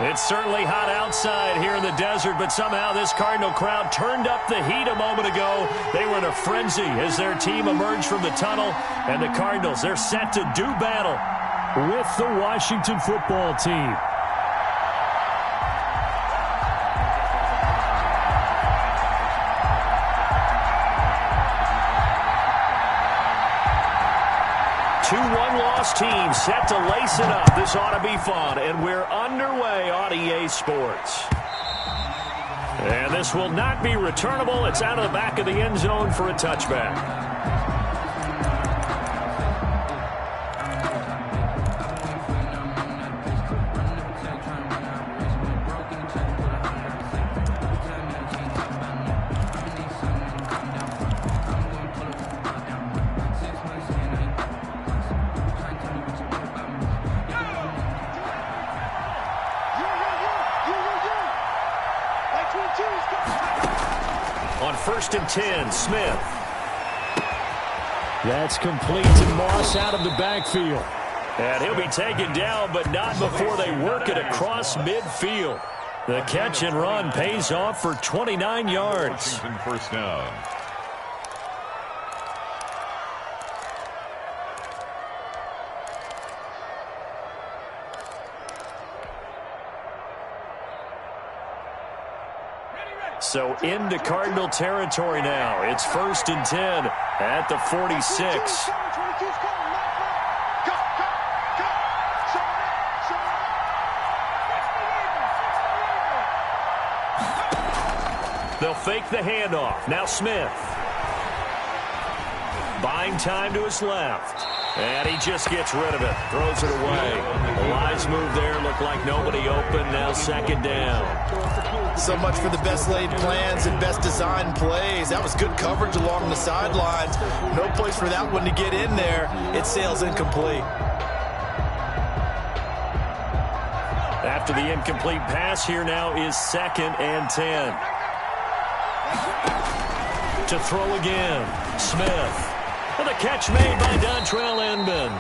It's certainly hot outside here in the desert, but somehow this Cardinal crowd turned up the heat a moment ago. They were in a frenzy as their team emerged from the tunnel, and the Cardinals, they're set to do battle with the Washington football team. Two one-loss teams set to lace it up. This ought to be fun, and we're underway on EA Sports. And this will not be returnable. It's out of the back of the end zone for a touchback. On 1st and 10, Smith. That's complete to Moss out of the backfield. And he'll be taken down, but not before they work it across midfield. The catch and run pays off for 29 yards. Washington first down. So into Cardinal territory now. It's 1st and 10 at the 46. They'll fake the handoff. Now Smith. Buying time to his left. And he just gets rid of it. Throws it away. The wise move there. Looked like nobody open. Now 2nd down. So much for the best laid plans and best designed plays. That was good coverage along the sidelines. No place for that one to get in there. It sails incomplete. After the incomplete pass, here now is 2nd and 10. To throw again. Smith. And the catch made by Dontrell Inman.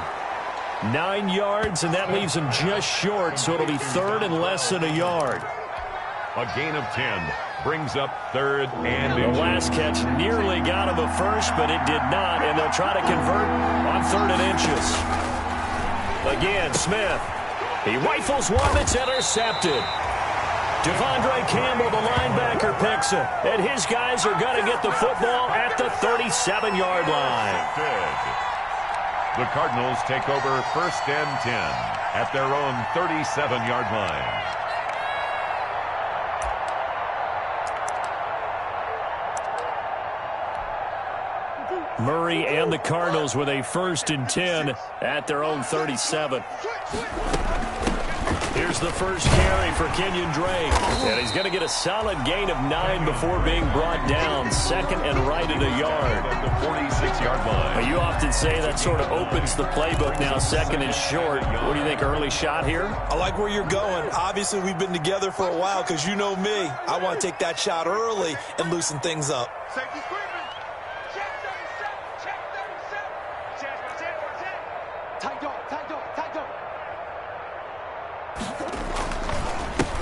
9 yards, and that leaves him just short, so it'll be 3rd and less than a yard. A gain of 10 brings up 3rd and The last catch nearly got him a first, but it did not, and they'll try to convert on 3rd and inches. Again, Smith. He rifles one that's intercepted. Devondre Campbell, the linebacker, picks it. And his guys are going to get the football at the 37-yard line. The Cardinals take over 1st and 10 at their own 37-yard line. Murray and the Cardinals with a 1st and 10 at their own 37. Here's the first carry for Kenyon Drake. And he's going to get a solid gain of 9 before being brought down. 2nd and right at a yard. At the 46-yard line. You often say that sort of opens the playbook now. 2nd and short. What do you think, early shot here? I like where you're going. Obviously, we've been together for a while because you know me. I want to take that shot early and loosen things up.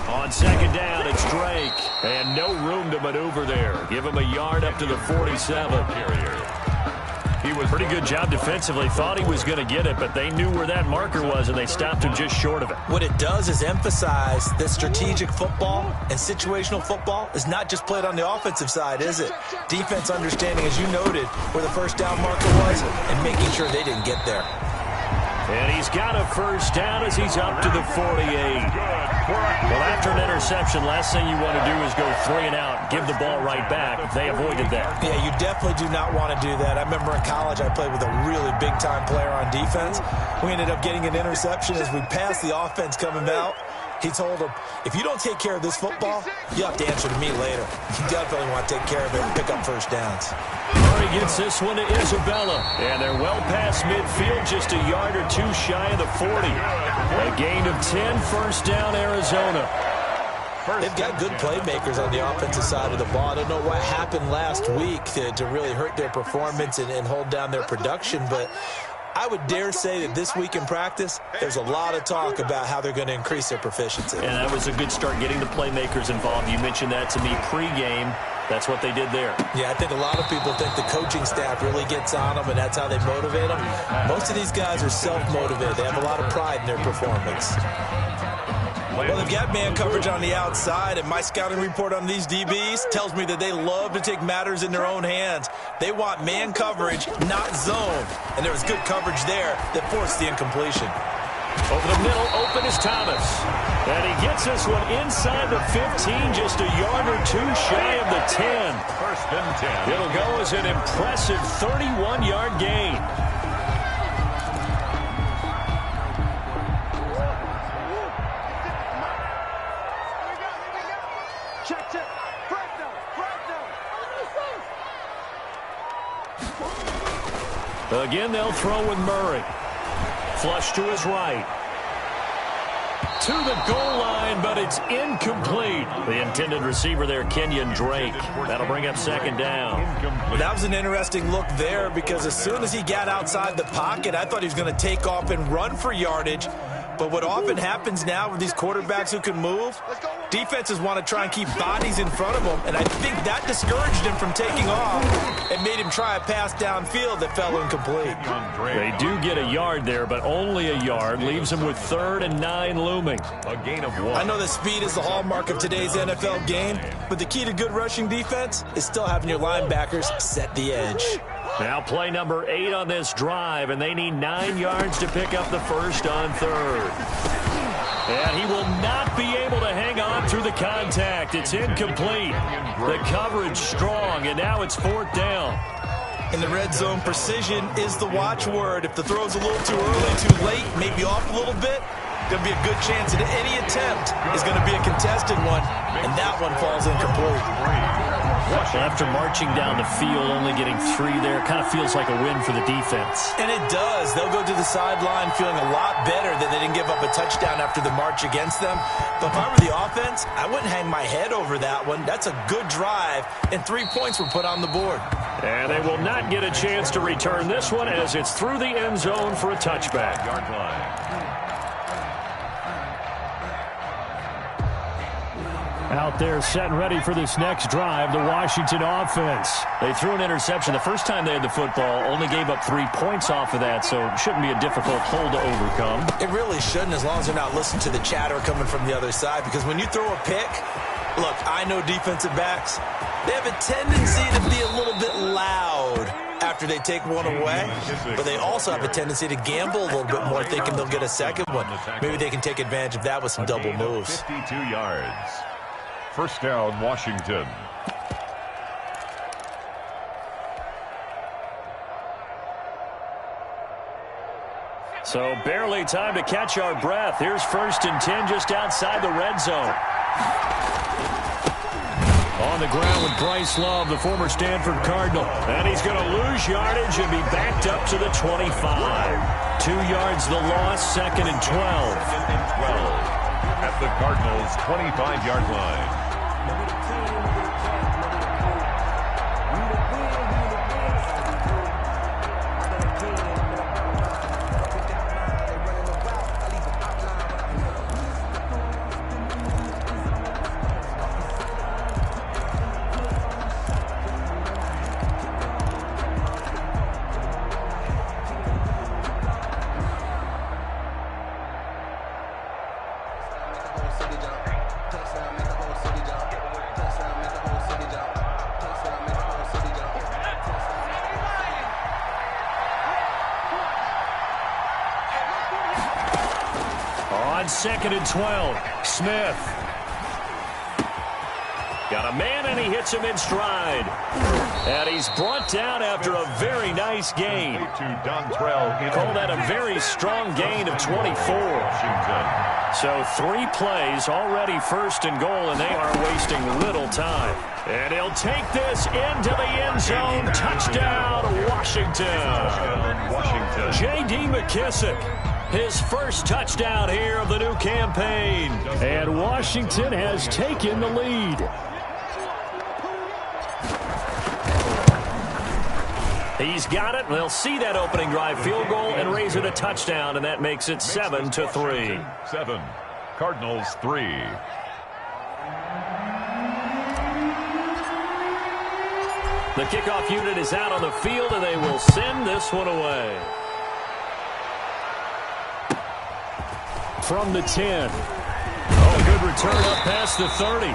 On 2nd down, it's Drake. And no room to maneuver there. Give him a yard up to the 47. He was pretty good job defensively. Thought he was going to get it, but they knew where that marker was, and they stopped him just short of it. What it does is emphasize that strategic football and situational football is not just played on the offensive side, is it? Defense understanding, as you noted, where the first down marker was and making sure they didn't get there. And he's got a first down as he's up to the 48. Well, after an interception, last thing you want to do is go 3 and out, give the ball right back. They avoided that. Yeah, you definitely do not want to do that. I remember in college I played with a really big-time player on defense. We ended up getting an interception as we passed the offense coming out. He told him, if you don't take care of this football, you have to answer to me later. You definitely want to take care of it and pick up first downs. Murray gets this one to Isabella. And they're well past midfield, just a yard or 2 shy of the 40. A gain of 10, first down, Arizona. They've got good playmakers on the offensive side of the ball. I don't know what happened last week to really hurt their performance and hold down their production, but I would dare say that this week in practice, there's a lot of talk about how they're going to increase their proficiency. And that was a good start getting the playmakers involved. You mentioned that to me pregame. That's what they did there. Yeah, I think a lot of people think the coaching staff really gets on them, and that's how they motivate them. Most of these guys are self-motivated. They have a lot of pride in their performance. Well, they've got man coverage on the outside, and my scouting report on these DBs tells me that they love to take matters in their own hands. They want man coverage, not zone. And there was good coverage there that forced the incompletion. Over the middle, open is Thomas. And he gets this one inside the 15, just a yard or two shy of the 10. First and 10. It'll go as an impressive 31-yard gain. Again, they'll throw with Murray. Flush to his right. To the goal line, but it's incomplete. The intended receiver there, Kenyon Drake. That'll bring up second down. That was an interesting look there because as soon as he got outside the pocket, I thought he was going to take off and run for yardage. But what often happens now with these quarterbacks who can move, defenses want to try and keep bodies in front of them, and I think that discouraged him from taking off and made him try a pass downfield that fell incomplete. They do get a yard there, but only a yard. Leaves him with 3rd and 9 looming. A gain of 1. I know that speed is the hallmark of today's NFL game, but the key to good rushing defense is still having your linebackers set the edge. Now play number 8 on this drive, and they need 9 yards to pick up the first on 3rd. And he will not be able to hang on through the contact. It's incomplete. The coverage strong, and now it's 4th down. In the red zone, precision is the watchword. If the throw's a little too early, too late, maybe off a little bit, there'll be a good chance that any attempt is going to be a contested one, and that one falls incomplete. After marching down the field, only getting 3 there, kind of feels like a win for the defense. And it does. They'll go to the sideline feeling a lot better that they didn't give up a touchdown after the march against them. But if I were the offense, I wouldn't hang my head over that one. That's a good drive, and 3 points were put on the board. And they will not get a chance to return this one as it's through the end zone for a touchback. Yard line. Out there set and ready for this next drive, the Washington offense. They threw an interception the first time they had the football, only gave up 3 points off of that, so it shouldn't be a difficult hole to overcome. It really shouldn't, as long as they're not listening to the chatter coming from the other side, because when you throw a pick, look, I know defensive backs, they have a tendency to be a little bit loud after they take one away, but they also have a tendency to gamble a little bit more, thinking they'll get a second one. Maybe they can take advantage of that with some double moves. 52 yards. First down, Washington. So barely time to catch our breath. Here's 1st and 10 just outside the red zone. On the ground with Bryce Love, the former Stanford Cardinal. And he's going to lose yardage and be backed up to the 25. 2 yards the loss, 2nd and 12. 2nd and 12 at the Cardinals' 25-yard line. On 2nd and 12, Smith. Got a man, and he hits him in stride. And he's brought down after a very nice gain. Call that a very strong gain of 24. So 3 plays, already 1st and goal, and they are wasting little time. And he'll take this into the end zone. Touchdown, Washington. J.D. McKissick. His first touchdown here of the new campaign. And Washington has taken the lead. He's got it, and they'll see that opening drive field goal and raise it a touchdown, and that makes it 7-3. 7. Cardinals 3. The kickoff unit is out on the field, and they will send this one away. From the 10. Oh, good return up past the 30.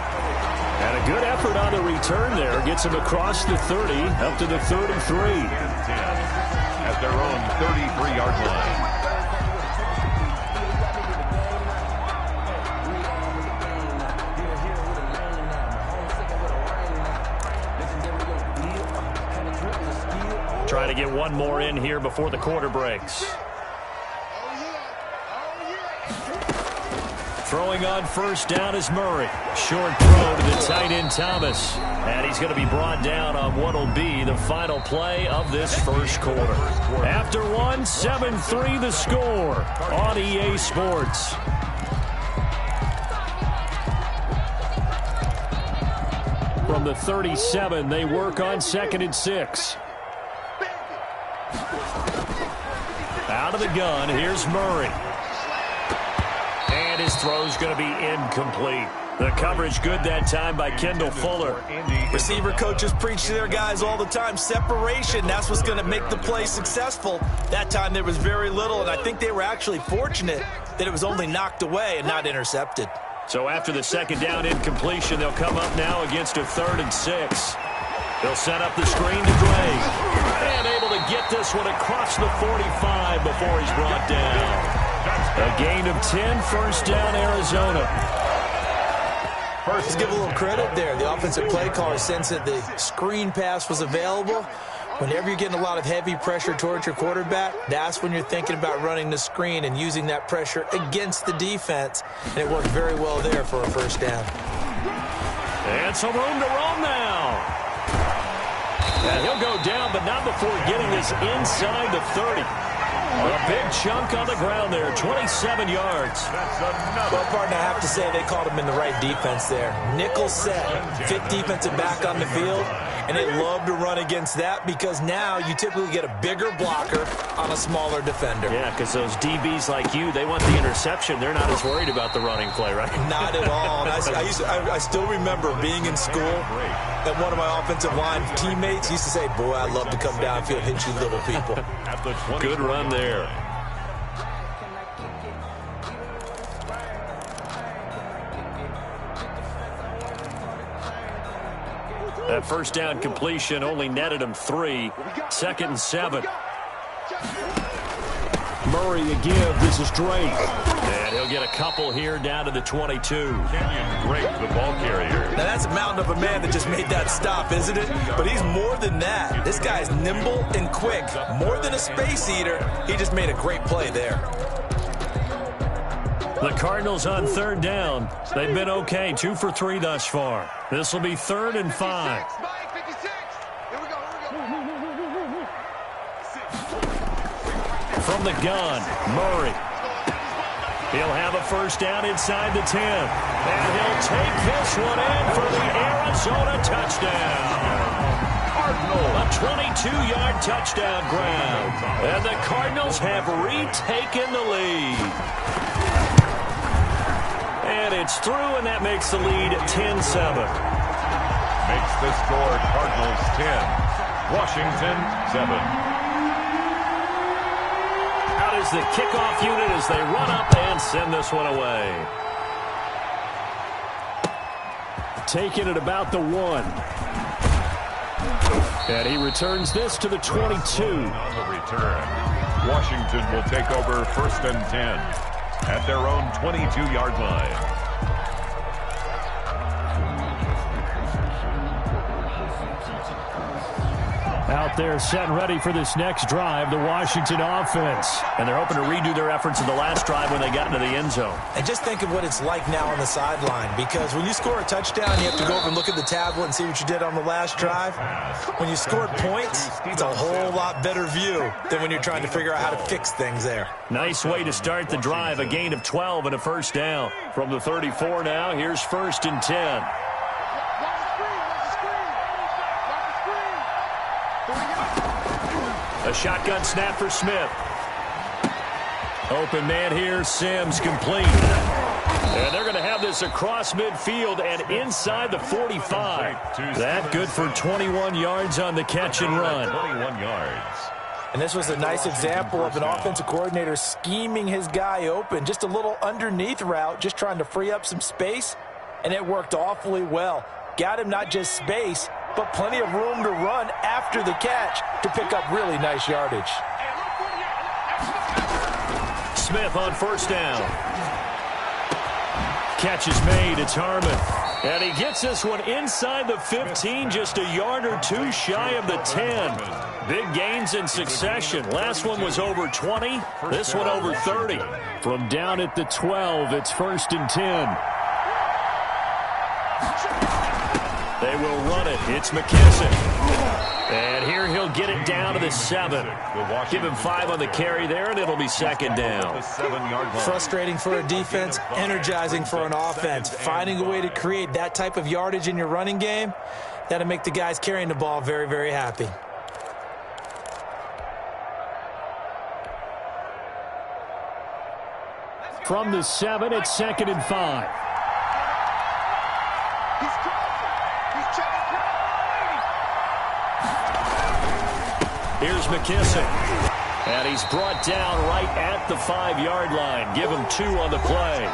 And a good effort on the return there. Gets him across the 30, up to the 33. At their own 33-yard line. Trying to get one more in here before the quarter breaks. Throwing on first down is Murray. Short throw to the tight end Thomas. And he's going to be brought down on what will be the final play of this first quarter. After one, 7-3 the score on EA Sports. From the 37, they work on 2nd and 6. Out of the gun, here's Murray. And his throw's going to be incomplete. The coverage good that time by Kendall Fuller. Receiver coaches preach to their guys all the time. Separation, that's what's going to make the play successful. That time there was very little, and I think they were actually fortunate that it was only knocked away and not intercepted. So after the second down incompletion, they'll come up now against a 3rd and 6. They'll set up the screen to Gray. And able to get this one across the 45 before he's brought down. A gain of 10, first down, Arizona. Let's give a little credit there. The offensive play caller sensed that the screen pass was available. Whenever you're getting a lot of heavy pressure towards your quarterback, that's when you're thinking about running the screen and using that pressure against the defense. And it worked very well there for a first down. And some room to roam now. And he'll go down, but not before getting this inside the 30. A big chunk on the ground there, 27 yards. Well, partner, I have to say they called him in the right defense there. Nickel set, 5th defensive back on the field, and they love to run against that because now you typically get a bigger blocker on a smaller defender. Yeah, because those DBs like you, they want the interception. They're not as worried about the running play, right? Not at all. And I still remember being in school, and one of my offensive line teammates used to say, boy, I love to come downfield and hit you little people. Good run there. That first down completion only netted him 3. 2nd and 7. Murray a give. This is Drake. And he'll get a couple here down to the 22. Kenyon Drake, the ball carrier. Now that's a mountain of a man that just made that stop, isn't it? But he's more than that. This guy's nimble and quick. More than a space eater. He just made a great play there. The Cardinals on 3rd down. They've been okay, 2 for 3 thus far. This will be 3rd and 5. From the gun, Murray. He'll have a first down inside the 10. And he'll take this one in for the Arizona touchdown. A 22-yard touchdown grab. And the Cardinals have retaken the lead. And it's through, and that makes the lead 10-7. Makes the score Cardinals 10, Washington 7. Out is the kickoff unit as they run up and send this one away. Taking it about the 1. And he returns this to the 22. On the return, Washington will take over 1st and 10. At their own 22-yard line. Out there set and ready for this next drive, the Washington offense. And they're hoping to redo their efforts in the last drive when they got into the end zone. And just think of what it's like now on the sideline, because when you score a touchdown, you have to go over and look at the tablet and see what you did on the last drive. When you scored points, it's a whole lot better view than when you're trying to figure out how to fix things there. Nice way to start the drive, a gain of 12 and a first down. From the 34 now, here's 1st and 10. A shotgun snap for Smith. Open man here, Sims complete. And they're going to have this across midfield and inside the 45. That good for 21 yards on the catch and run. 21 yards. And this was a nice example of an offensive coordinator scheming his guy open. Just a little underneath route, just trying to free up some space, and it worked awfully well. Got him not just space, but plenty of room to run after the catch to pick up really nice yardage. Smith on first down. Catch is made. It's Harmon. And he gets this one inside the 15, just a yard or two shy of the 10. Big gains in succession. Last one was over 20. This one over 30. From down at the 12, it's 1st and 10. They will run it. It's McKissick. And here he'll get it down to the 7. Give him 5 on the carry there, and it'll be 2nd down. Frustrating for a defense, energizing for an offense. Finding a way to create that type of yardage in your running game, that'll make the guys carrying the ball very, very happy. From the 7, it's 2nd and 5. Here's McKissick. And he's brought down right at the 5-yard line. Give him 2 on the play.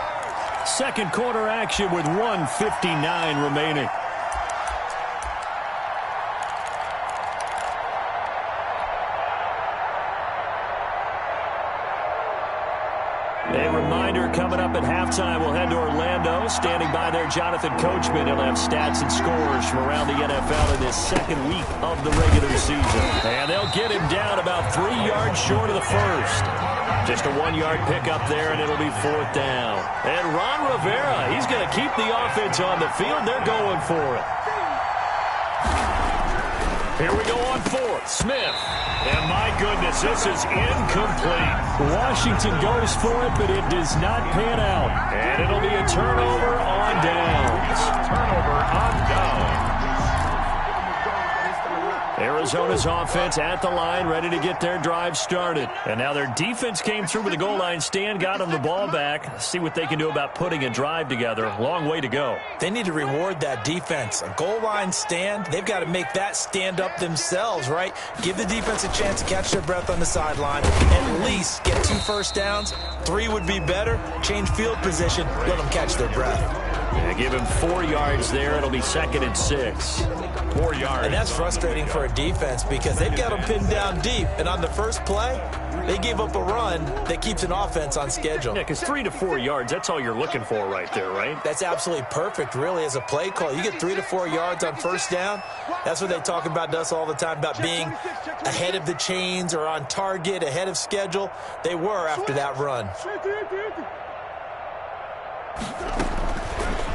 Second quarter action with 1:59 remaining. A reminder, coming up at halftime, we'll head to Orlando. Standing by there, Jonathan Coachman. He'll have stats and scores from around the NFL in this second week of the regular season. And they'll get him down about 3 yards short of the first. Just a 1-yard pickup there, and it'll be 4th down. And Ron Rivera, he's going to keep the offense on the field. They're going for it. Here we go on 4th. Smith. And my goodness, this is incomplete. Washington goes for it, but it does not pan out. And it'll be a turnover on downs. Turnover on downs. Arizona's offense at the line, ready to get their drive started. And now their defense came through with a goal line stand, got them the ball back. See what they can do about putting a drive together. Long way to go. They need to reward that defense. A goal line stand, they've got to make that stand up themselves, right? Give the defense a chance to catch their breath on the sideline. At least get 2 first downs. 3 would be better. Change field position. Let them catch their breath. Yeah, give him 4 yards there. It'll be 2nd and 6. 4 yards. And that's frustrating for a defense because they've got them pinned down deep. And on the first play, they gave up a run that keeps an offense on schedule. Yeah, because 3 to 4 yards, that's all you're looking for right there, right? That's absolutely perfect, really, as a play call. You get 3 to 4 yards on first down. That's what they talk about to us all the time, about being ahead of the chains or on target, ahead of schedule. They were after that run.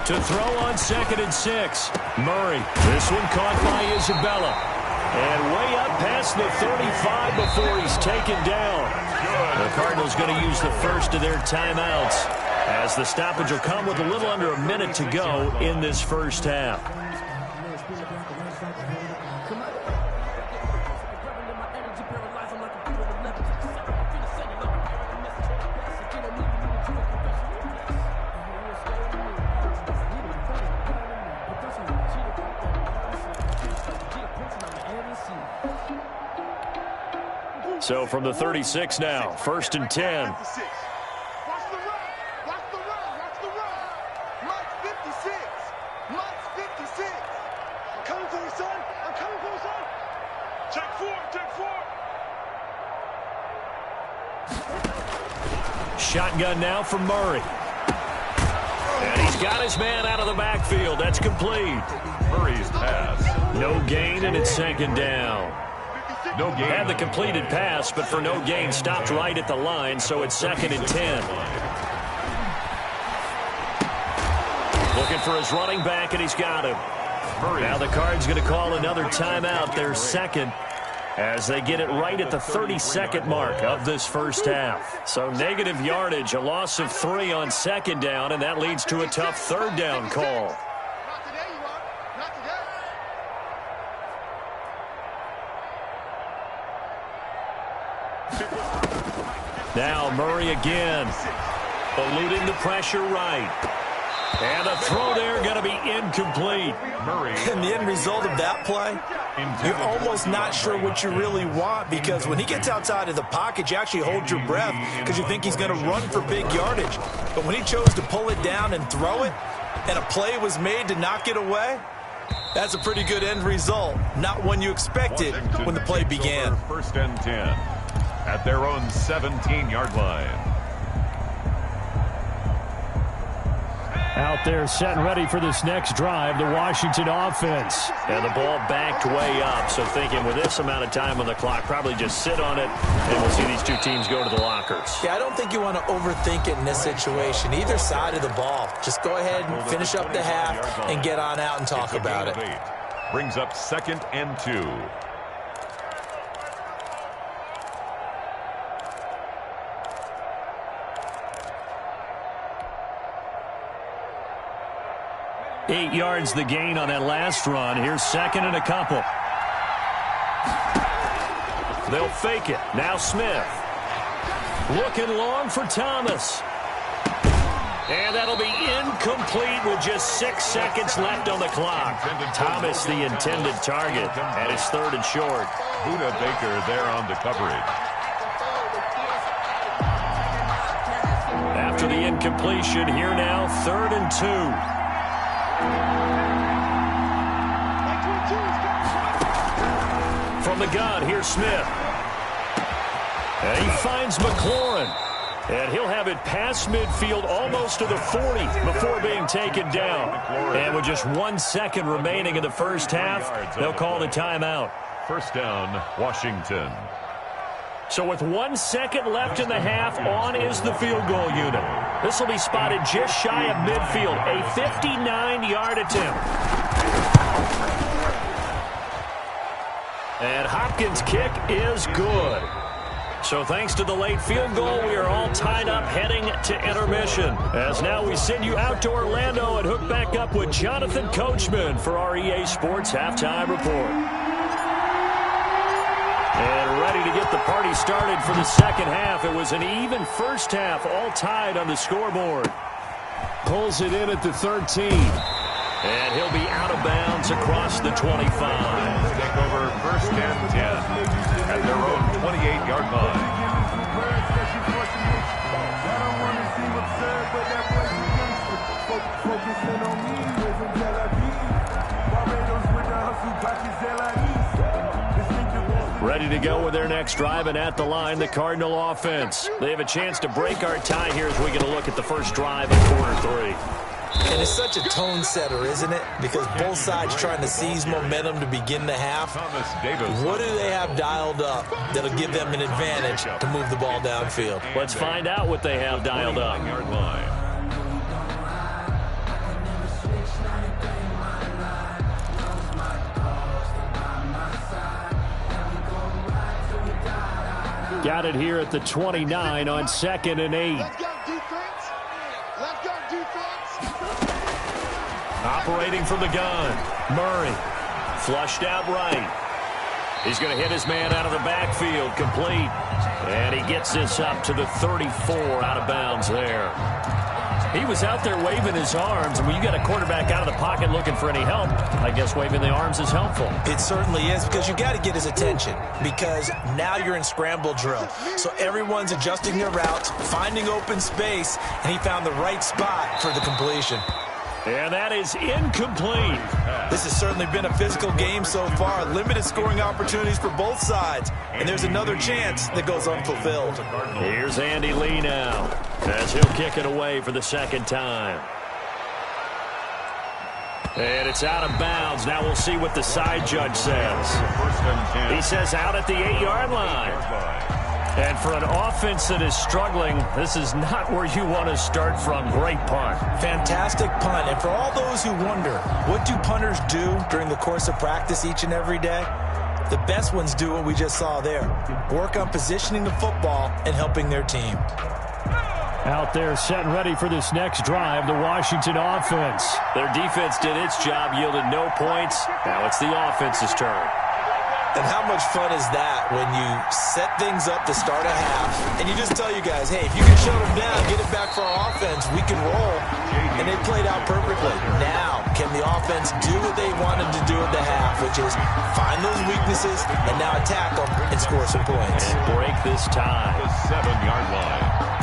To throw on 2nd and 6. Murray. This one caught by Isabella. And way up past the 35 before he's taken down. The Cardinals going to use the first of their timeouts, as the stoppage will come with a little under a minute to go in this first half. So from the 36 now, 1st and 10. Watch the run. Watch the run. Watch the run. Mike's 56. Mike's 56. I'm coming for you, son. I'm coming for you, son. Check 4. Check 4. Shotgun now from Murray. And he's got his man out of the backfield. That's complete. Murray's pass. No gain, and it's 2nd down. No gain. Had the completed pass, but for no gain, stopped right at the line, so it's 2nd and 10. Looking for his running back, and he's got him. Now the Cards going to call another timeout, their second, as they get it right at the 32nd mark of this first half. So negative yardage, a loss of 3 on 2nd down, and that leads to a tough 3rd down call. Now Murray again. Eluding the pressure right. And a throw there going to be incomplete. Murray. And the end result of that play, you're almost not sure what you really want, because when he gets outside of the pocket, you actually hold your breath because you think he's going to run for big yardage. But when he chose to pull it down and throw it, and a play was made to knock it away, that's a pretty good end result. Not one you expected when the play began. First and 10 at their own 17-yard line. Out there set and ready for this next drive, the Washington offense. And the ball backed way up, so thinking with this amount of time on the clock, probably just sit on it, and we'll see these two teams go to the lockers. Yeah, I don't think you want to overthink it in this situation. Either side of the ball. Just go ahead and finish up the half and get on out and talk about it. Brings up 2nd and 2. Eight yards the gain on that last run. Here's 2nd and a couple. They'll fake it. Now Smith. Looking long for Thomas. And that'll be incomplete with just 6 seconds left on the clock. Thomas, the intended target, at his 3rd and short. Buda Baker there on the coverage. After the incompletion, here now, 3rd and 2. From the gun, here's Smith. And he finds McLaurin. And he'll have it past midfield almost to the 40 before being taken down. And with just 1 second remaining in the first half, they'll call the timeout. First down, Washington. So with 1 second left in the half, on is the field goal unit. This will be spotted just shy of midfield, a 59-yard attempt. And Hopkins' kick is good. So thanks to the late field goal, we are all tied up heading to intermission. As now we send you out to Orlando and hook back up with Jonathan Coachman for our EA Sports Halftime Report. And ready to get the party started for the second half. It was an even first half, all tied on the scoreboard. Pulls it in at the 13. And he'll be out of bounds across the 25. Take over 1st and 10 at their own 28-yard line. Ready to go with their next drive, and at the line, the Cardinal offense. They have a chance to break our tie here as we get a look at the first drive of quarter 3. And it's such a tone setter, isn't it? Because both sides trying to seize momentum to begin the half. What do they have dialed up that'll give them an advantage to move the ball downfield? Let's find out what they have dialed up. Got it here at the 29 on 2nd and 8. Let's go, defense. Let's go, defense. Operating from the gun, Murray. Flushed out right. He's going to hit his man out of the backfield, complete. And he gets this up to the 34, out of bounds there. He was out there waving his arms, and when you got a quarterback out of the pocket looking for any help, I guess waving the arms is helpful. It certainly is, because you got to get his attention, because now you're in scramble drill. So everyone's adjusting their routes, finding open space, and he found the right spot for the completion. And that is incomplete. This has certainly been a physical game so far. Limited scoring opportunities for both sides. And there's another chance that goes unfulfilled. Here's Andy Lee now, as he'll kick it away for the second time. And it's out of bounds. Now we'll see what the side judge says. He says out at the 8-yard line. And for an offense that is struggling, this is not where you want to start from. Great punt. Fantastic punt. And for all those who wonder, what do punters do during the course of practice each and every day? The best ones do what we just saw there. Work on positioning the football and helping their team. Out there set and ready for this next drive, the Washington offense. Their defense did its job, yielded no points. Now it's the offense's turn. And how much fun is that when you set things up to start a half, and you just tell you guys, hey, if you can shut them down, get it back for our offense, we can roll. And they played out perfectly. Now, can the offense do what they wanted to do at the half, which is find those weaknesses and now attack them and score some points? And break this tie. The 7-yard line.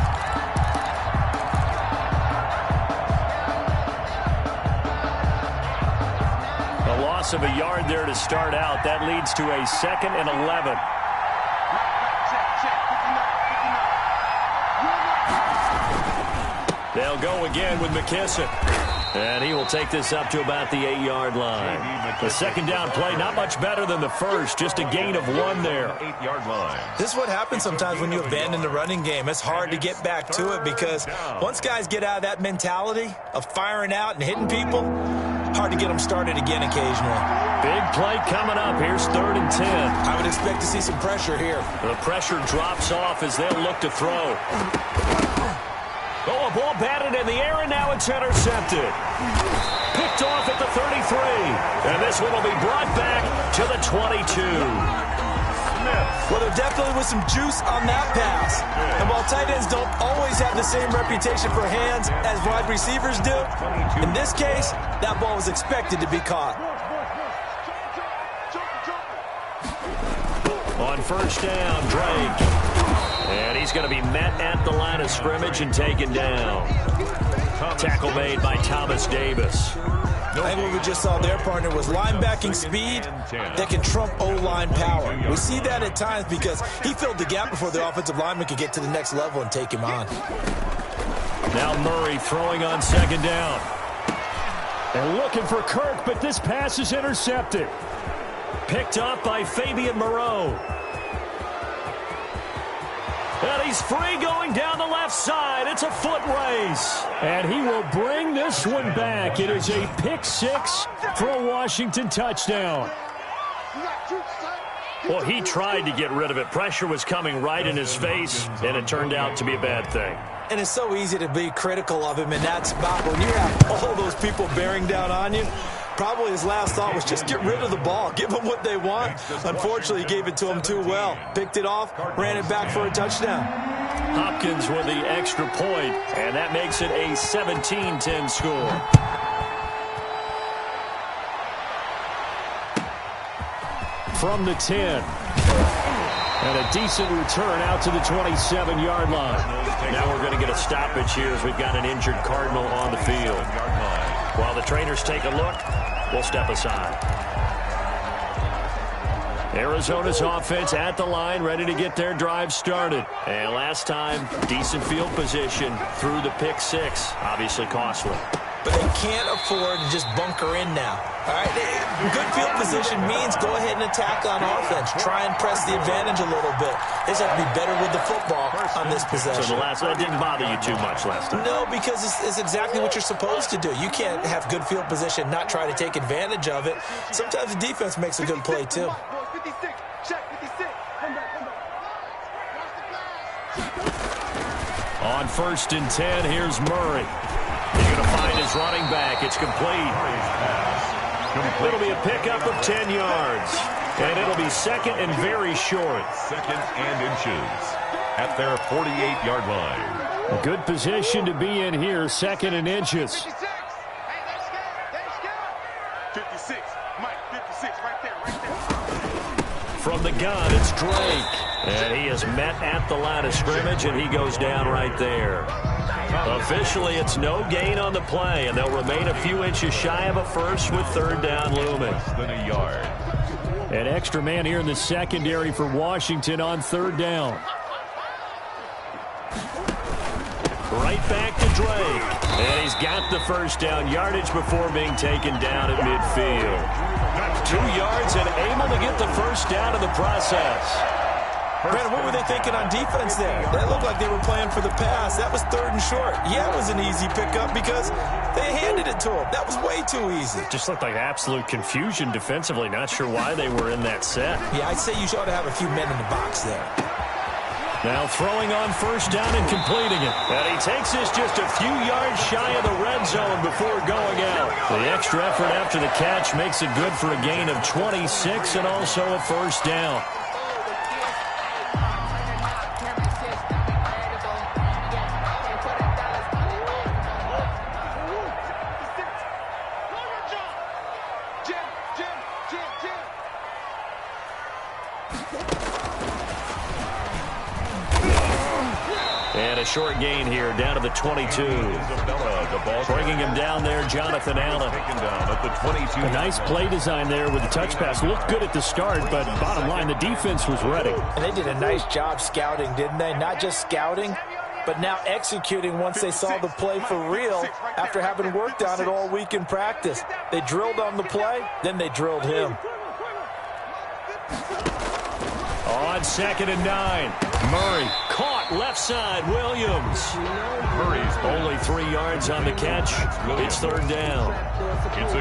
Loss of a yard there to start out. That leads to a 2nd and 11. They'll go again with McKissick. And he will take this up to about the 8-yard line. The second down play, not much better than the first. Just a gain of 1 there. 8-yard line. This is what happens sometimes when you abandon the running game. It's hard to get back to it because once guys get out of that mentality of firing out and hitting people, hard to get them started again occasionally. Big play coming up. Here's 3rd and 10. I would expect to see some pressure here. The pressure drops off as they'll look to throw. Oh, a ball batted in the air, and now it's intercepted. Picked off at the 33. And this one will be brought back to the 22. Well, there definitely was some juice on that pass. And while tight ends don't always have the same reputation for hands as wide receivers do, in this case, that ball was expected to be caught. On first down, Drake. And he's going to be met at the line of scrimmage and taken down. Tackle made by Thomas Davis. I think what we just saw there, partner, was linebacking speed that can trump O-line power. We see that at times because he filled the gap before the offensive lineman could get to the next level and take him on. Now Murray throwing on second down. And looking for Kirk, but this pass is intercepted. Picked up by Fabian Moreau. And he's free going down the left side. It's a foot race. And he will bring this one back. It is a pick 6 for a Washington touchdown. Well, he tried to get rid of it. Pressure was coming right in his face, and it turned out to be a bad thing. And it's so easy to be critical of him in that spot when you have all those people bearing down on you. Probably his last thought was just get rid of the ball. Give them what they want. Unfortunately, he gave it to them too well. Picked it off, ran it back for a touchdown. Hopkins with the extra point, and that makes it a 17-10 score. From the 10. And a decent return out to the 27-yard line. Now we're going to get a stoppage here as we've got an injured Cardinal on the field. While the trainers take a look, we'll step aside. Arizona's offense at the line, ready to get their drive started. And last time, decent field position through the pick 6. Obviously costly. But they can't afford to just bunker in now. All right, good field position means go ahead and attack on offense. Try and press the advantage a little bit. They just have to be better with the football on this possession. So that didn't bother you too much last time? No, because it's exactly what you're supposed to do. You can't have good field position, not try to take advantage of it. Sometimes the defense makes a good play, too. On first and 10, here's Murray. He's going to find his running back. It's complete. It'll be a pickup of 10 yards. And it'll be second and very short. 2nd and inches at their 48-yard line. A good position to be in here, 2nd and inches. 56, Mike, 56, right there. From the gun, it's Drake. And he is met at the line of scrimmage, and he goes down right there. Officially, it's no gain on the play, and they'll remain a few inches shy of a first with 3rd down looming. Less than a yard. An extra man here in the secondary for Washington on 3rd down. Right back to Drake. And he's got the first down yardage before being taken down at midfield. 2 yards and able to get the first down in the process. Brandon, what were they thinking on defense there? That looked like they were playing for the pass. That was 3rd and short. Yeah, it was an easy pickup because they handed it to him. That was way too easy. Just looked like absolute confusion defensively. Not sure why they were in that set. Yeah, I'd say you ought to have a few men in the box there. Now throwing on first down and completing it. And he takes this just a few yards shy of the red zone before going out. The extra effort after the catch makes it good for a gain of 26 and also a first down. And a short gain here, down to the 22. Bringing him down there, Jonathan Allen. A nice play design there with the touch pass. Looked good at the start, but bottom line, the defense was ready. And they did a nice job scouting, didn't they? Not just scouting, but now executing once they saw the play for real after having worked on it all week in practice. They drilled on the play, then they drilled him. On 2nd and 9. Murray caught left side. Williams. Murray's only 3 yards on the catch. It's 3rd down.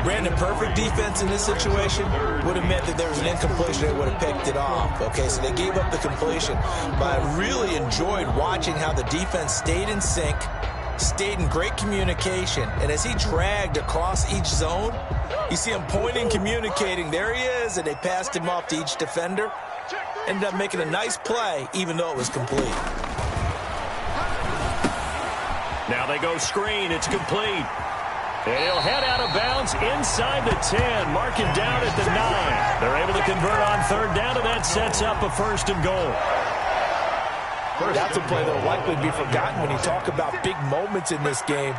Brandon, perfect defense in this situation would have meant that there was an incompletion. They would have picked it off. Okay, so they gave up the completion. But I really enjoyed watching how the defense stayed in sync, stayed in great communication. And as he dragged across each zone, you see him pointing, communicating. There he is, and they passed him off to each defender. Ended up making a nice play, even though it was complete. Now they go screen. It's complete. And he'll head out of bounds inside the 10. Mark him down at the 9. They're able to convert on 3rd down, and that sets up a 1st and goal. That's a play that will likely be forgotten when you talk about big moments in this game.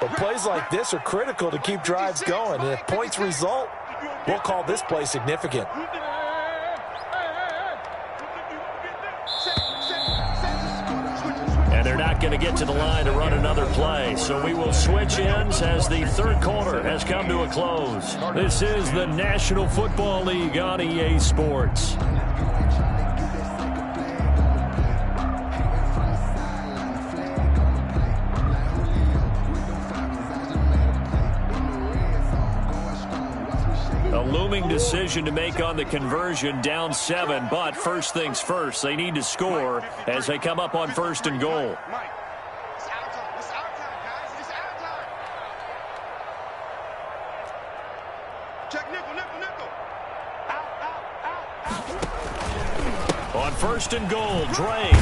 But plays like this are critical to keep drives going. And if points result, we'll call this play significant. And they're not going to get to the line to run another play. So we will switch ends as the 3rd quarter has come to a close. This is the National Football League on EA Sports. A looming decision to make on the conversion, down 7, but first things first, they need to score as they come up on 1st and goal. On 1st and goal, Drake.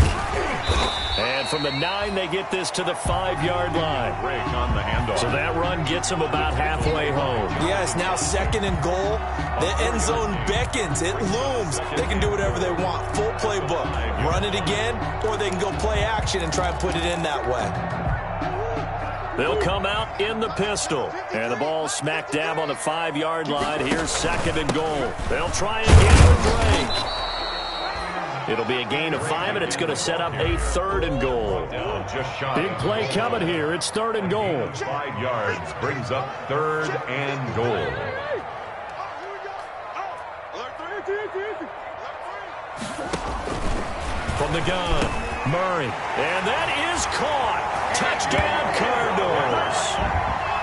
And from the 9, they get this to the 5-yard line. On the handoff. So that run gets them about halfway home. Yeah, it's now 2nd and goal. The end zone beckons. It looms. They can do whatever they want. Full playbook. Run it again, or they can go play action and try and put it in that way. They'll come out in the pistol. And the ball smack dab on the 5-yard line. Here's 2nd and goal. They'll try again with Drake. It'll be a gain of 5, and it's going to set up a 3rd and goal. Big play coming here. It's 3rd and goal. 5 yards brings up 3rd and goal. From the gun, Murray. And that is caught. Touchdown, Cardinals.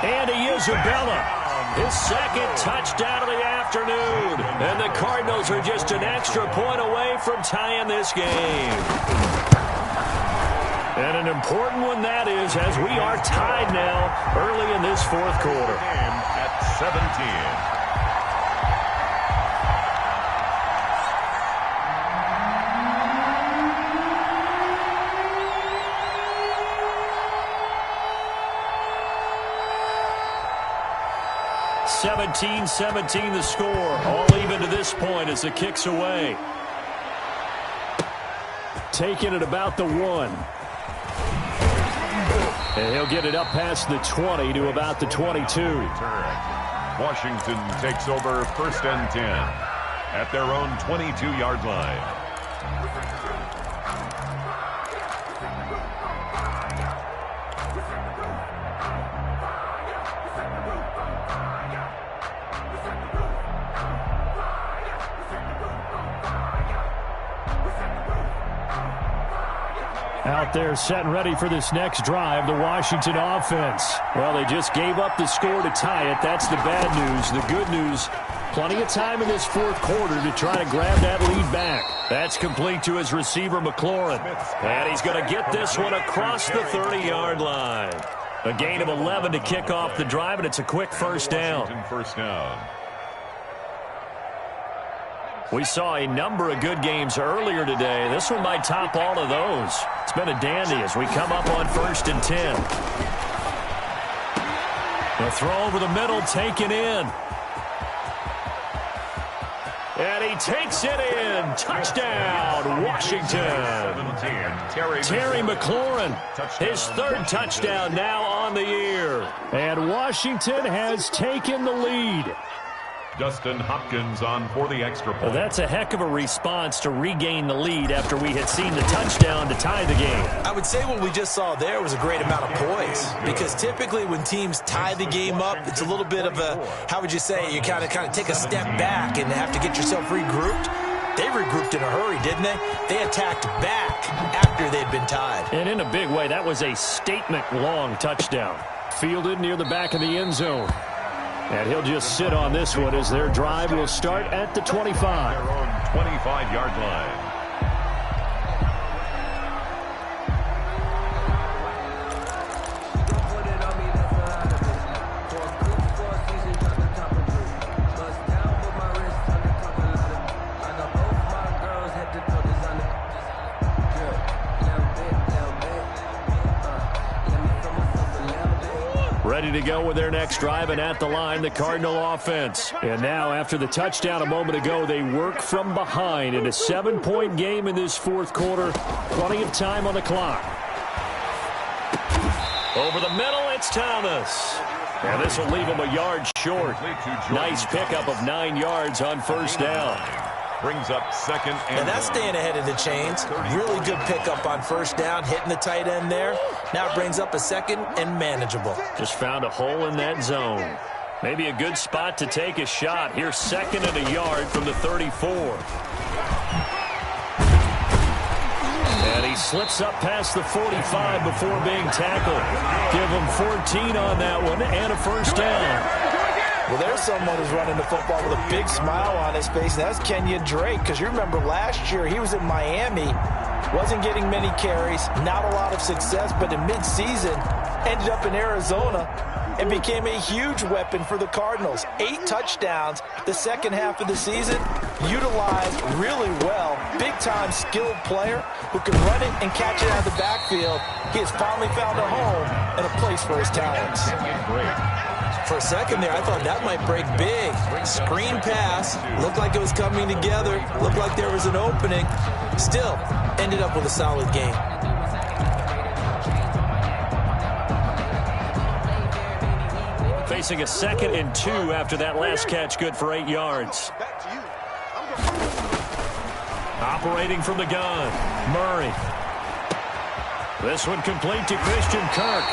Andy Isabella. His 2nd touchdown of the afternoon. And the Cardinals are just an extra point away from tying this game. And an important one that is, as we are tied now early in this 4th quarter. At 17. 17-17 the score. All even to this point as the kick's away. Taking it about the 1. And he'll get it up past the 20 to about the 22. Washington takes over 1st and 10 at their own 22-yard line. Out there setting ready for this next drive, the Washington offense. Well, they just gave up the score to tie it. That's the bad news. The good news, plenty of time in this fourth quarter to try to grab that lead back. That's complete to his receiver, McLaurin. And he's going to get this one across the 30-yard line. A gain of 11 to kick off the drive, and it's a quick first down. We saw a number of good games earlier today. This one might top all of those. It's been a dandy as we come up on 1st and 10. The throw over the middle, taken in. And he takes it in. Touchdown, Washington. Terry McLaurin, his third touchdown now on the year. And Washington has taken the lead. Justin Hopkins on for the extra point. Well, that's a heck of a response to regain the lead after we had seen the touchdown to tie the game. I would say what we just saw there was a great amount of poise, because typically when teams tie the game up, it's a little bit of a, how would you say, you kind of take a step back and have to get yourself regrouped. They regrouped in a hurry, didn't they? They attacked back after they'd been tied. And in a big way, that was a statement-long touchdown. Fielded near the back of the end zone. And he'll just sit on this one as their drive will start at the 25. Their own 25-yard line. Ready to go with their next drive, and at the line, the Cardinal offense. And now, after the touchdown a moment ago, they work from behind in a 7-point game in this fourth quarter. Plenty of time on the clock. Over the middle, it's Thomas. And this will leave him a yard short. Nice pickup of 9 yards on first down. Brings up second and that's staying ahead of the chains. Really good pickup on first down, hitting the tight end there. Now it brings up a second and manageable. Just found a hole in that zone. Maybe a good spot to take a shot. Here's second and a yard from the 34. And he slips up past the 45 before being tackled. Give him 14 on that one and a first down. Well, there's someone who's running the football with a big smile on his face, and that's Kenyon Drake, because you remember last year he was in Miami, wasn't getting many carries, not a lot of success, but in midseason ended up in Arizona and became a huge weapon for the Cardinals. 8 touchdowns the second half of the season, utilized really well. Big-time skilled player who can run it and catch it out of the backfield. He has finally found a home and a place for his talents. For a second there, I thought that might break big. Screen pass. Looked like it was coming together. Looked like there was an opening. Still, ended up with a solid game. Facing a 2nd and 2 after that last catch, good for 8 yards. Operating from the gun, Murray. This one complete to Christian Kirk.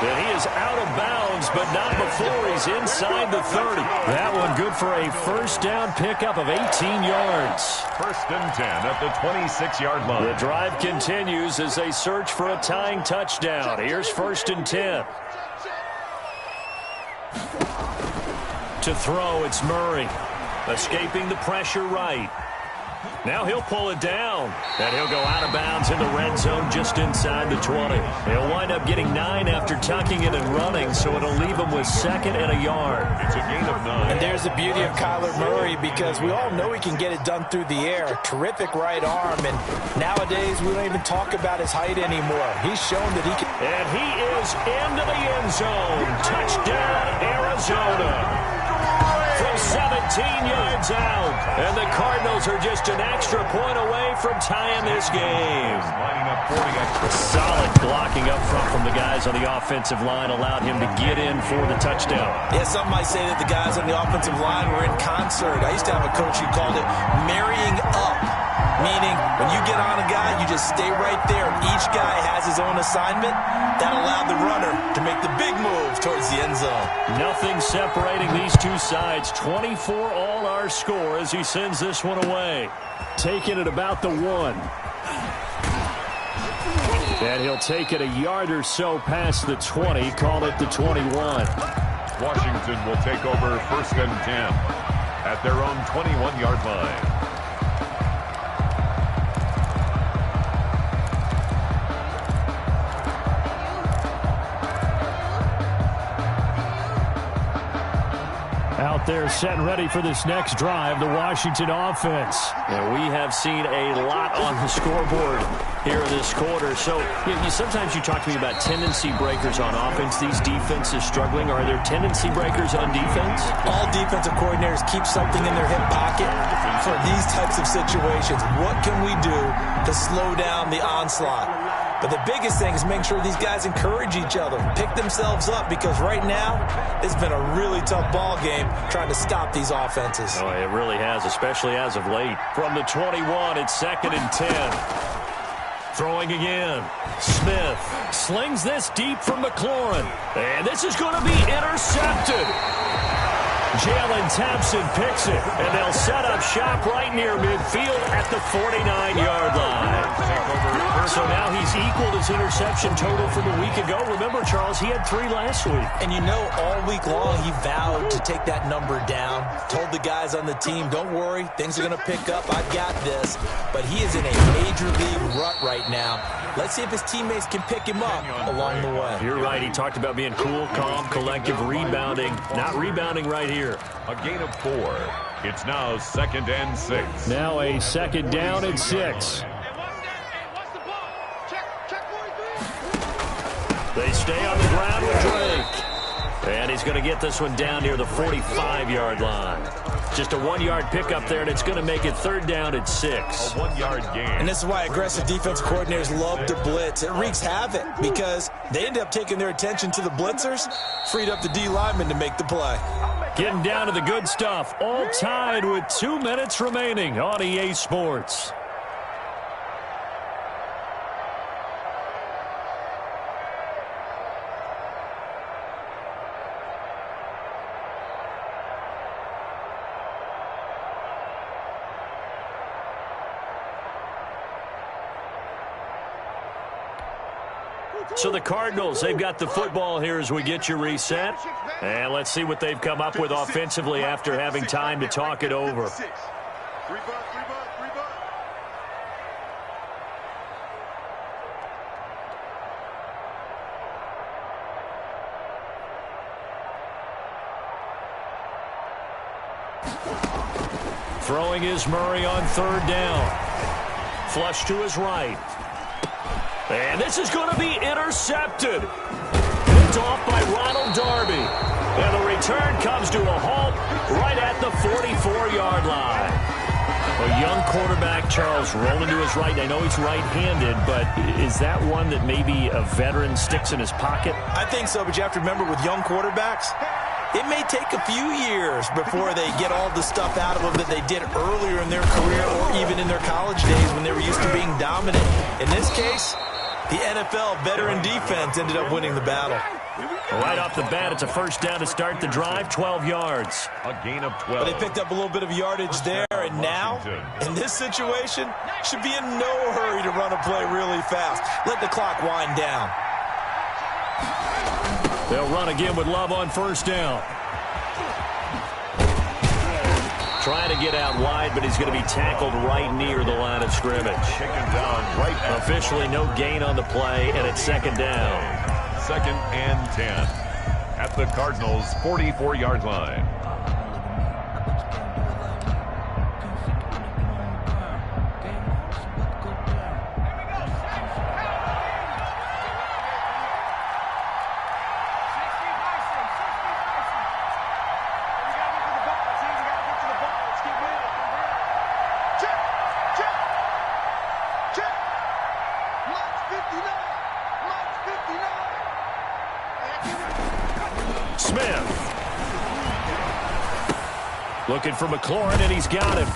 And he is out of bounds, but not before he's inside the 30. That one good for a first down pickup of 18 yards. First and 10 at the 26-yard line. The drive continues as they search for a tying touchdown. Here's 1st and 10. To throw, it's Murray. Escaping the pressure right. Now he'll pull it down, and he'll go out of bounds in the red zone just inside the 20. He'll wind up getting 9 after tucking it and running, so it'll leave him with 2nd and a yard. It's a gain of 9. And there's the beauty of Kyler Murray, because we all know he can get it done through the air. Terrific right arm, and nowadays we don't even talk about his height anymore. He's shown that he can. And he is into the end zone. Touchdown, Arizona. From 17 yards out. And the Cardinals are just an extra point away from tying this game. Lining up 40 extra. Solid blocking up front from the guys on the offensive line allowed him to get in for the touchdown. Yeah, some might say that the guys on the offensive line were in concert. I used to have a coach who called it marrying up, meaning when you get on a guy, you just stay right there. Each guy has his own assignment. That allowed the runner to make the big move towards the end zone. Nothing separating these two sides. 24 all our score as he sends this one away. Taking it about the 1. And he'll take it a yard or so past the 20, call it the 21. Washington will take over 1st and 10 at their own 21-yard line. Out there set and ready for this next drive, the Washington offense. And we have seen a lot on the scoreboard here in this quarter. So sometimes you talk to me about tendency breakers on offense. These defenses struggling. Are there tendency breakers on defense? All defensive coordinators keep something in their hip pocket for these types of situations. What can we do to slow down the onslaught? But the biggest thing is make sure these guys encourage each other, pick themselves up, because right now it's been a really tough ball game trying to stop these offenses. Oh, it really has, especially as of late. From the 21, it's 2nd and 10. Throwing again. Smith slings this deep from McLaurin. And this is going to be intercepted. Jalen Thompson picks it, and they'll set up shop right near midfield at the 49-yard line. So now he's equaled his interception total from a week ago. Remember, Charles, he had 3 last week. And all week long he vowed to take that number down, told the guys on the team, don't worry, things are going to pick up, I've got this. But he is in a major league rut right now. Let's see if his teammates can pick him up along the way. You're right. He talked about being cool, calm, collective, rebounding. Not rebounding right here. A gain of 4. It's now 2nd and 6. Now a 2nd down and 6. They stay on the ground with Drake. And he's going to get this one down near the 45-yard line. Just a 1-yard pickup there, and it's going to make it 3rd down and 6. A 1-yard gain. And this is why aggressive defense coordinators love to blitz. It wreaks havoc because they end up taking their attention to the blitzers, freed up the D lineman to make the play. Getting down to the good stuff, all tied with 2 minutes remaining on EA Sports. So the Cardinals, they've got the football here as we get you reset. And let's see what they've come up with offensively after having time to talk it over. Throwing is Murray on 3rd down. Flush to his right. And this is going to be intercepted. Picked off by Ronald Darby. And the return comes to a halt right at the 44-yard line. A young quarterback, Charles, rolling to his right. I know he's right-handed, but is that one that maybe a veteran sticks in his pocket? I think so, but you have to remember with young quarterbacks, it may take a few years before they get all the stuff out of them that they did earlier in their career or even in their college days when they were used to being dominant. In this case, the NFL veteran defense ended up winning the battle. Right off the bat, it's a 1st down to start the drive, 12 yards. A gain of 12. But they picked up a little bit of yardage there, and now, in this situation, should be in no hurry to run a play really fast. Let the clock wind down. They'll run again with Love on 1st down. Trying to get out wide, but he's going to be tackled right near the line of scrimmage. Taken down right at officially no gain on the play, and it's 2nd down. 2nd and 10 at the Cardinals' 44-yard line. Looking for McLaurin, and he's got him.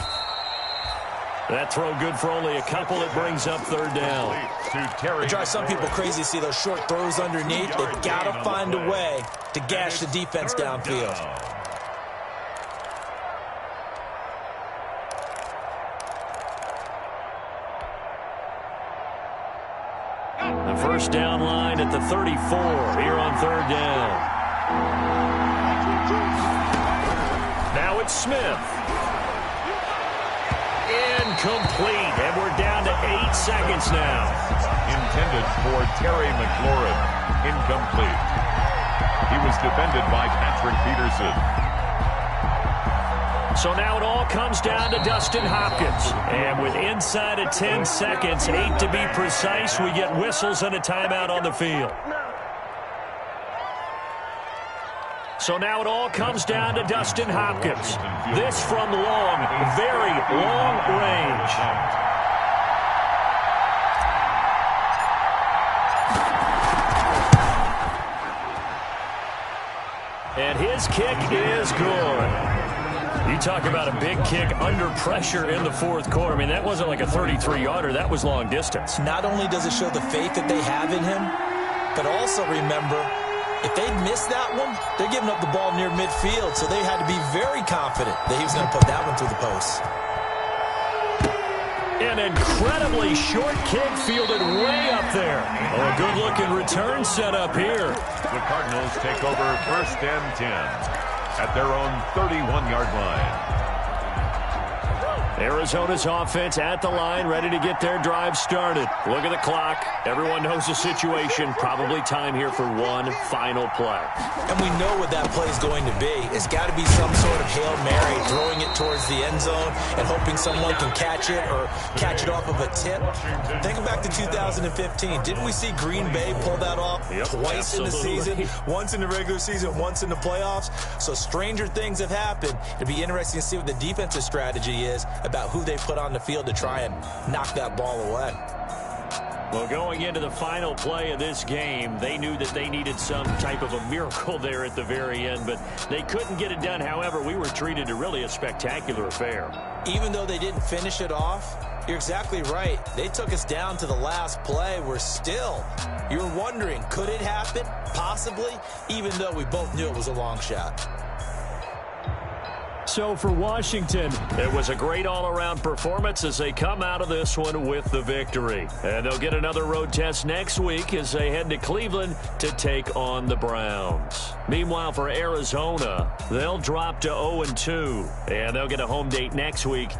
That throw good for only a couple. It brings up 3rd down. It drives some people crazy to see those short throws underneath. They've got to find a way to gash the defense downfield. The first down line at the 34 here on third down. Now it's Smith. Incomplete, and we're down to 8 seconds now. Intended for Terry McLaurin. Incomplete. He was defended by Patrick Peterson. So now it all comes down to Dustin Hopkins. And with inside of 10 seconds, 8 to be precise, we get whistles and a timeout on the field. So now it all comes down to Dustin Hopkins. This from long, very long range. And his kick is good. You talk about a big kick under pressure in the fourth quarter. I mean, that wasn't like a 33-yarder. That was long distance. Not only does it show the faith that they have in him, but also remember, if they'd missed that one, they're giving up the ball near midfield, so they had to be very confident that he was going to put that one through the post. An incredibly short kick fielded way up there. Oh, a good-looking return set up here. The Cardinals take over first and 10 at their own 31-yard line. Arizona's offense at the line, ready to get their drive started. Look at the clock. Everyone knows the situation. Probably time here for one final play. And we know what that play is going to be. It's got to be some sort of Hail Mary, throwing it towards the end zone and hoping someone can catch it or catch it off of a tip. Thinking back to 2015, didn't we see Green Bay pull that off twice in the season? Once in the regular season, once in the playoffs. So stranger things have happened. It'd be interesting to see what the defensive strategy is about who they put on the field to try and knock that ball away. Well, going into the final play of this game, they knew that they needed some type of a miracle there at the very end, but they couldn't get it done. However, we were treated to really a spectacular affair. Even though they didn't finish it off, you're exactly right. They took us down to the last play. We're still, you were wondering, could it happen? Possibly, even though we both knew it was a long shot. So for Washington, it was a great all-around performance as they come out of this one with the victory. And they'll get another road test next week as they head to Cleveland to take on the Browns. Meanwhile, for Arizona, they'll drop to 0-2, and they'll get a home date next week